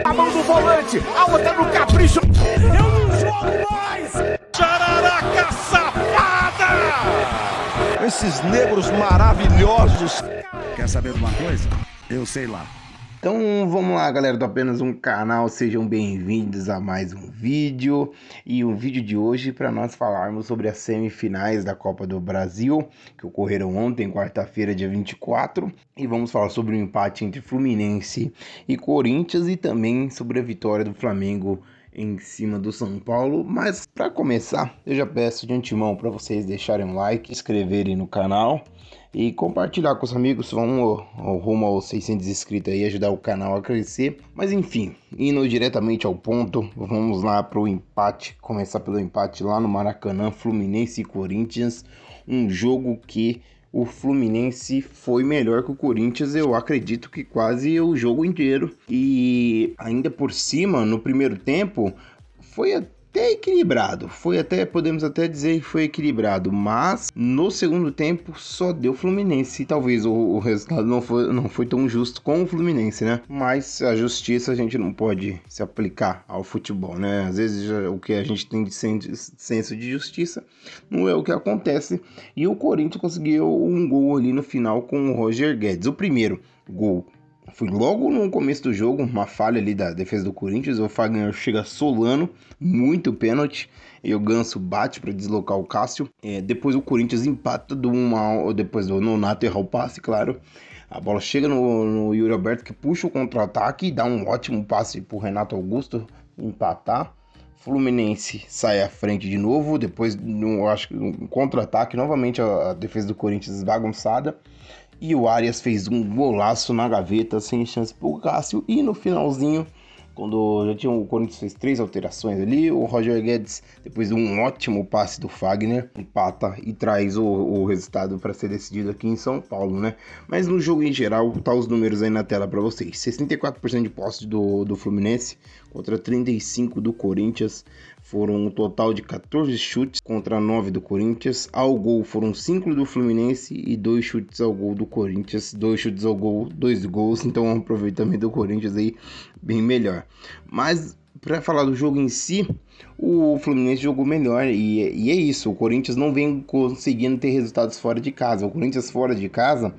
A mão do volante, a outra no capricho. Eu não jogo mais! Jararaca safada! Esses negros maravilhosos. Quer saber de uma coisa? Eu sei lá. Então vamos lá, galera do Apenas Um Canal, sejam bem-vindos a mais um vídeo. E o vídeo de hoje para nós falarmos sobre as semifinais da Copa do Brasil, que ocorreram ontem, quarta-feira, dia 24. E vamos falar sobre o empate entre Fluminense e Corinthians e também sobre a vitória do Flamengo em cima do São Paulo. Mas para começar, eu já peço de antemão para vocês deixarem um like, inscreverem no canal e compartilhar com os amigos. Vamos rumo aos 600 inscritos aí, ajudar o canal a crescer. Mas enfim, indo diretamente ao ponto, vamos lá para o empate. Começar pelo empate lá no Maracanã, Fluminense e Corinthians. Um jogo que o Fluminense foi melhor que o Corinthians, eu acredito que quase o jogo inteiro. E ainda por cima, no primeiro tempo, foi até equilibrado. Podemos até dizer que foi equilibrado. Mas no segundo tempo só deu Fluminense. E talvez o resultado não foi tão justo com o Fluminense, né? Mas a justiça a gente não pode se aplicar ao futebol, né? Às vezes o que a gente tem de senso de justiça não é o que acontece. E o Corinthians conseguiu um gol ali no final com o Roger Guedes. O primeiro gol foi logo no começo do jogo, uma falha ali da defesa do Corinthians. O Fagner chega solando, muito pênalti, e o Ganso bate para deslocar o Cássio. Depois o Corinthians empata depois do Nonato errar o passe, claro. A bola chega no Yuri Alberto, que puxa o contra-ataque e dá um ótimo passe para o Renato Augusto empatar. Fluminense sai à frente de novo, depois eu acho que um contra-ataque, novamente a defesa do Corinthians bagunçada. E o Arias fez um golaço na gaveta, sem chance pro Cássio. E no finalzinho, quando o Corinthians fez 3 alterações ali, o Roger Guedes, depois de um ótimo passe do Fagner, empata e traz o resultado para ser decidido aqui em São Paulo, né? Mas no jogo em geral, tá os números aí na tela para vocês. 64% de posse do Fluminense contra 35% do Corinthians. Foram um total de 14 chutes contra 9 do Corinthians. Ao gol foram 5 do Fluminense e 2 chutes ao gol do Corinthians. 2 chutes ao gol, 2 gols. Então um aproveitamento do Corinthians aí bem melhor. Mas para falar do jogo em si, o Fluminense jogou melhor e é isso. O Corinthians não vem conseguindo ter resultados fora de casa. O Corinthians fora de casa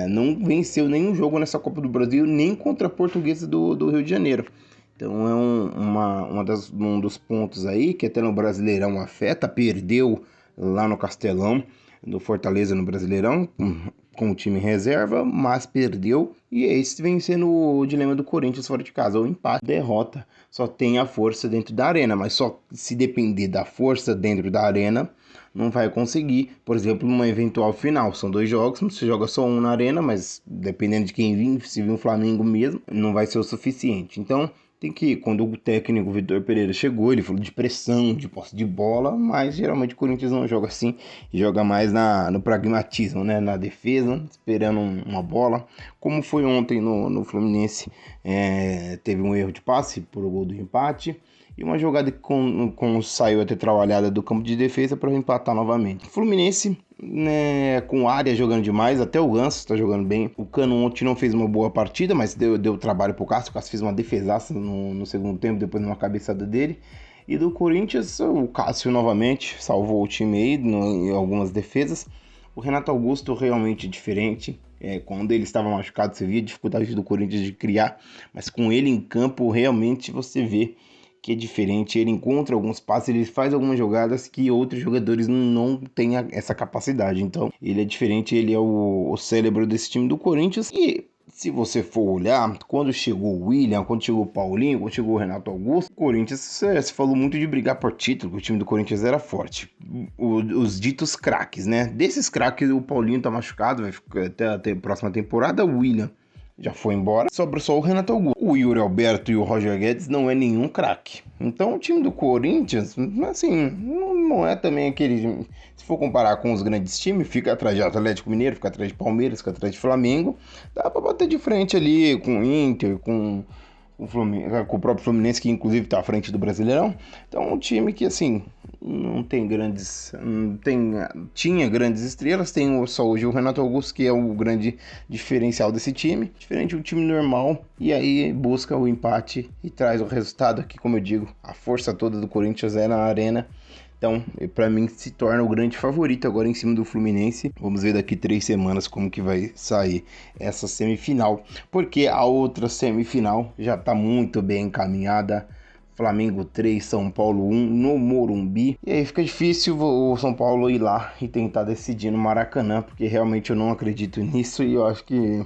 não venceu nenhum jogo nessa Copa do Brasil, nem contra a Portuguesa do Rio de Janeiro. Então é um dos pontos aí que até no Brasileirão afeta. Perdeu lá no Castelão, no Fortaleza no Brasileirão, com o time reserva, mas perdeu. E esse vem sendo o dilema do Corinthians fora de casa. O empate, derrota, só tem a força dentro da arena. Mas só se depender da força dentro da arena, não vai conseguir. Por exemplo, numa eventual final. São 2 jogos, você joga só um na arena, mas dependendo de quem vir, se vir um Flamengo mesmo, não vai ser o suficiente. Então quando o técnico Vitor Pereira chegou, ele falou de pressão, de posse de bola, mas geralmente o Corinthians não joga assim, joga mais no pragmatismo, né? Na defesa, esperando uma bola, como foi ontem no Fluminense. Teve um erro de passe por o gol do empate, e uma jogada com saiu até trabalhada do campo de defesa para empatar novamente. Fluminense, né, com área jogando demais, até o Ganso está jogando bem. O Cano ontem não fez uma boa partida, mas deu trabalho pro Cássio. O Cássio fez uma defesaça no segundo tempo, depois de uma cabeçada dele. E do Corinthians, o Cássio novamente salvou o time aí em algumas defesas. O Renato Augusto realmente diferente. Quando ele estava machucado, você via a dificuldade do Corinthians de criar, mas com ele em campo, realmente você vê que é diferente. Ele encontra alguns passes, ele faz algumas jogadas que outros jogadores não têm essa capacidade. Então ele é diferente, ele é o cérebro desse time do Corinthians. E se você for olhar, quando chegou o William, quando chegou o Paulinho, quando chegou o Renato Augusto, o Corinthians, se falou muito de brigar por título, que o time do Corinthians era forte. Os ditos craques, né? Desses craques, o Paulinho tá machucado, vai ficar até a próxima temporada. O William já foi embora, sobra só o Renato Augusto. O Yuri Alberto e o Roger Guedes não é nenhum craque. Então o time do Corinthians, assim, não é também aquele... Se for comparar com os grandes times, fica atrás de Atlético Mineiro, fica atrás de Palmeiras, fica atrás de Flamengo. Dá pra bater de frente ali com o Inter, com com o próprio Fluminense, que inclusive está à frente do Brasileirão. Então um time que assim não tem grandes, tinha grandes estrelas, tem só hoje o Renato Augusto, que é o grande diferencial desse time, diferente do time normal, e aí busca o empate e traz o resultado aqui, como eu digo, a força toda do Corinthians é na arena. Então, para mim, se torna o grande favorito agora em cima do Fluminense. Vamos ver daqui 3 semanas como que vai sair essa semifinal, porque a outra semifinal já está muito bem encaminhada. Flamengo 3, São Paulo 1 no Morumbi. E aí fica difícil o São Paulo ir lá e tentar decidir no Maracanã, porque realmente eu não acredito nisso e eu acho que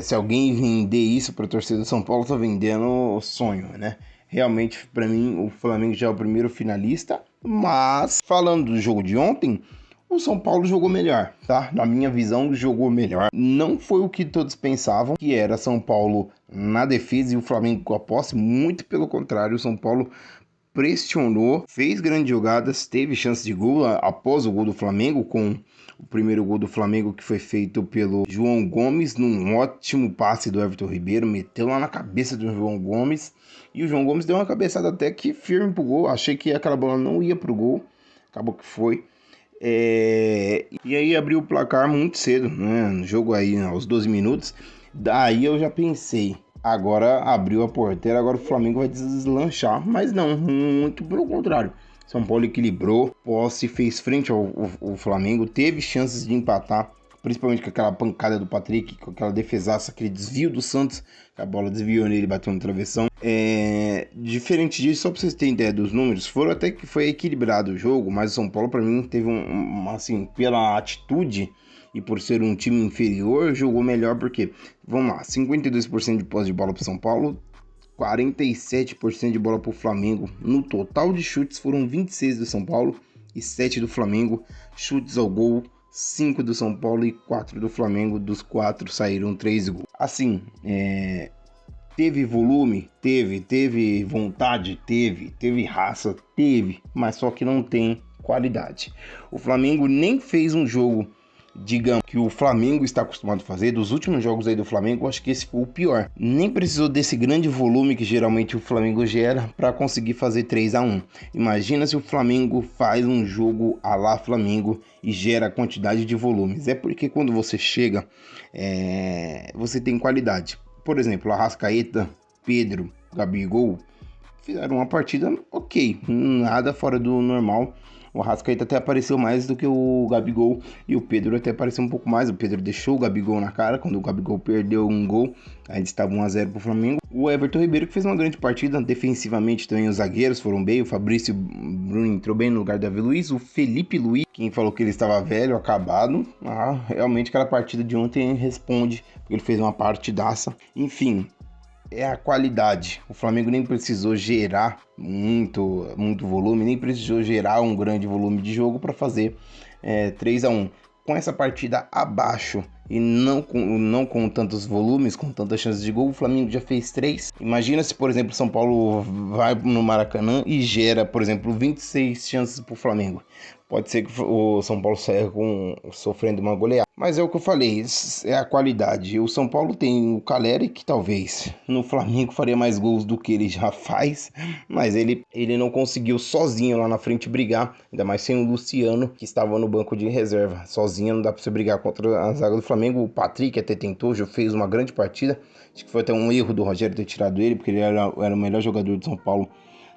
se alguém vender isso para a torcida do São Paulo, tá vendendo o sonho, né? Realmente, para mim, o Flamengo já é o primeiro finalista, mas falando do jogo de ontem, o São Paulo jogou melhor, tá? Na minha visão, jogou melhor. Não foi o que todos pensavam, que era São Paulo na defesa e o Flamengo com a posse. Muito pelo contrário, o São Paulo pressionou, fez grandes jogadas, teve chance de gol após o gol do Flamengo, com o primeiro gol do Flamengo que foi feito pelo João Gomes, num ótimo passe do Everton Ribeiro, meteu lá na cabeça do João Gomes, e o João Gomes deu uma cabeçada até que firme pro gol. Achei que aquela bola não ia pro gol, acabou que foi. E aí abriu o placar muito cedo, né? No jogo aí aos 12 minutos. Daí eu já pensei, agora abriu a porteira, agora o Flamengo vai deslanchar. Mas não, muito pelo contrário. São Paulo equilibrou, posse, fez frente ao Flamengo, teve chances de empatar, principalmente com aquela pancada do Patrick, com aquela defesaça, aquele desvio do Santos, a bola desviou nele e bateu no travessão. Diferente disso, só pra vocês terem ideia dos números, até que foi equilibrado o jogo, mas o São Paulo pra mim teve assim, pela atitude e por ser um time inferior, jogou melhor, porque, vamos lá, 52% de posse de bola pro São Paulo, 47% de bola pro Flamengo. No total de chutes foram 26 do São Paulo e 7 do Flamengo. Chutes ao gol, 5 do São Paulo e 4 do Flamengo. Dos 4 saíram 3 gols. Assim, teve volume? Teve vontade? Teve raça? Teve, mas só que não tem qualidade. O Flamengo nem fez um jogo, digamos, que o Flamengo está acostumado a fazer. Dos últimos jogos aí do Flamengo, eu acho que esse foi o pior. Nem precisou desse grande volume que geralmente o Flamengo gera para conseguir fazer 3-1. Imagina se o Flamengo faz um jogo à la Flamengo e gera quantidade de volumes. É porque quando você chega, você tem qualidade. Por exemplo, Arrascaeta, Pedro, Gabigol fizeram uma partida ok, nada fora do normal. O Arrascaeta até apareceu mais do que o Gabigol e o Pedro até apareceu um pouco mais. O Pedro deixou o Gabigol na cara quando o Gabigol perdeu um gol. Aí estava 1-0 pro Flamengo. O Everton Ribeiro que fez uma grande partida. Defensivamente também os zagueiros foram bem. O Fabrício Bruno entrou bem no lugar do Davi Luiz. O Felipe Luiz, quem falou que ele estava velho, acabado. Realmente aquela partida de ontem responde, porque ele fez uma partidaça. Enfim, é a qualidade. O Flamengo nem precisou gerar muito volume, nem precisou gerar um grande volume de jogo para fazer 3-1. Com essa partida abaixo e não com tantos volumes, com tantas chances de gol, o Flamengo já fez 3. Imagina se, por exemplo, o São Paulo vai no Maracanã e gera, por exemplo, 26 chances para o Flamengo. Pode ser que o São Paulo saia sofrendo uma goleada. Mas é o que eu falei, é a qualidade. O São Paulo tem o Caleri, que talvez no Flamengo faria mais gols do que ele já faz, mas ele não conseguiu sozinho lá na frente brigar, ainda mais sem o Luciano, que estava no banco de reserva. Sozinho não dá para você brigar contra a zaga do Flamengo. O Patrick até tentou, já fez uma grande partida. Acho que foi até um erro do Rogério ter tirado ele, porque ele era o melhor jogador de São Paulo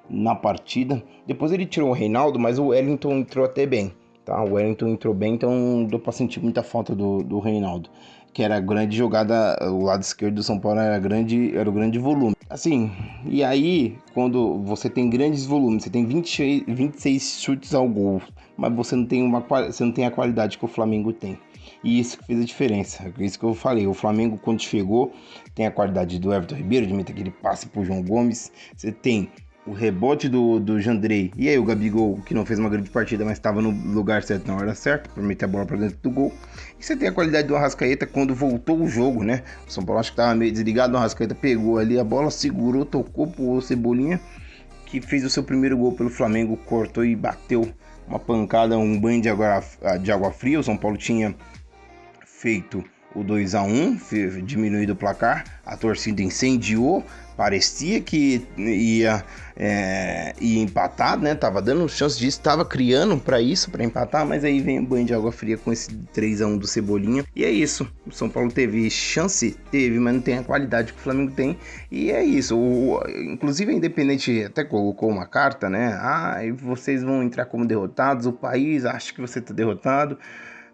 na partida. Depois ele tirou o Reinaldo, mas o Wellington entrou até bem, tá? O Wellington entrou bem, então deu pra sentir muita falta do Reinaldo, que era a grande jogada. O lado esquerdo do São Paulo era o grande volume. Assim, e aí, quando você tem grandes volumes, você tem 26 chutes ao gol, mas você não tem a qualidade que o Flamengo tem. E isso que fez a diferença. É isso que eu falei. O Flamengo, quando chegou, tem a qualidade do Everton Ribeiro, de meter aquele passe pro João Gomes. Você tem o rebote do Jandrei. E aí o Gabigol, que não fez uma grande partida, mas estava no lugar certo na hora certa, para meter a bola para dentro do gol. E você tem a qualidade do Arrascaeta quando voltou o jogo, né? O São Paulo acho que estava meio desligado. O Arrascaeta pegou ali a bola, segurou, tocou pro Cebolinha, que fez o seu primeiro gol pelo Flamengo, cortou e bateu uma pancada, um banho de água fria. O São Paulo tinha feito o 2-1, diminuído o placar, a torcida incendiou, parecia que ia empatar, né? Tava dando chance disso, tava criando para isso, para empatar, mas aí vem um banho de água fria com esse 3-1 do Cebolinha. E é isso, o São Paulo teve chance, mas não tem a qualidade que o Flamengo tem. E é isso, inclusive a Independente até colocou uma carta, né? Vocês vão entrar como derrotados, o país acha que você tá derrotado.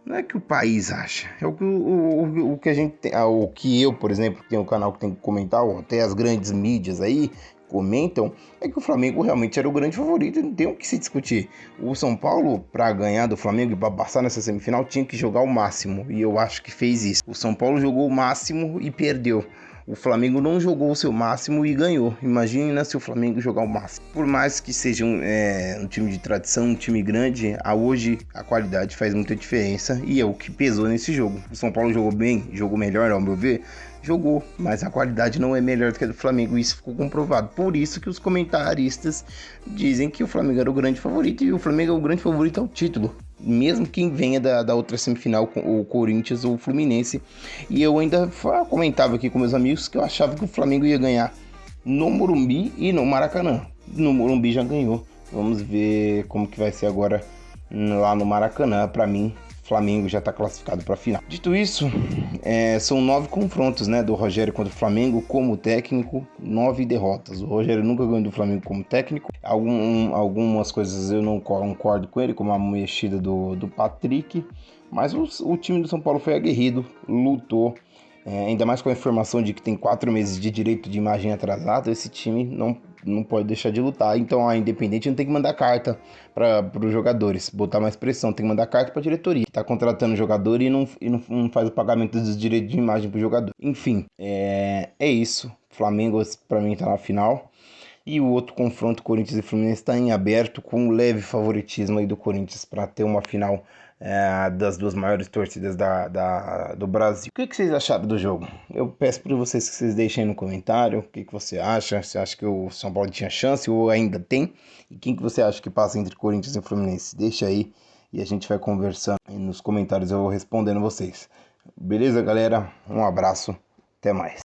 Não é que o país acha, é o que a gente tem, o que eu, por exemplo, que tenho um canal que tem que comentar, ou até as grandes mídias aí comentam, é que o Flamengo realmente era o grande favorito, não tem o que se discutir. O São Paulo, para ganhar do Flamengo e para passar nessa semifinal, tinha que jogar o máximo, e eu acho que fez isso. O São Paulo jogou o máximo e perdeu. O Flamengo não jogou o seu máximo e ganhou. Imagina se o Flamengo jogar o máximo. Por mais que seja um time de tradição, um time grande, hoje a qualidade faz muita diferença e é o que pesou nesse jogo. O São Paulo jogou bem, jogou melhor, ao meu ver. Jogou, mas a qualidade não é melhor do que a do Flamengo, isso ficou comprovado. Por isso que os comentaristas dizem que o Flamengo era o grande favorito e o Flamengo é o grande favorito ao título. Mesmo quem venha da outra semifinal, o Corinthians ou o Fluminense. E eu ainda comentava aqui com meus amigos que eu achava que o Flamengo ia ganhar no Morumbi e no Maracanã. No Morumbi já ganhou. Vamos ver como que vai ser agora lá no Maracanã. Para mim, Flamengo já está classificado para a final. Dito isso, são 9 confrontos, né, do Rogério contra o Flamengo como técnico, 9 derrotas. O Rogério nunca ganhou do Flamengo como técnico. Algumas coisas eu não concordo com ele, como a mexida do Patrick, mas o time do São Paulo foi aguerrido, lutou. Ainda mais com a informação de que tem 4 meses de direito de imagem atrasado, esse time não pode deixar de lutar. Então a Independente não tem que mandar carta para os jogadores, botar mais pressão, tem que mandar carta para a diretoria, que está contratando jogador e não faz o pagamento dos direitos de imagem para o jogador. Enfim, é isso. Flamengo para mim está na final. E o outro confronto, Corinthians e Fluminense, está em aberto, com um leve favoritismo aí do Corinthians para ter uma final das duas maiores torcidas do Brasil. O que vocês acharam do jogo? Eu peço para vocês que vocês deixem no comentário o que você acha. Você acha que o São Paulo tinha chance ou ainda tem? E quem que você acha que passa entre Corinthians e Fluminense? Deixa aí e a gente vai conversando. E nos comentários eu vou respondendo vocês. Beleza, galera? Um abraço. Até mais.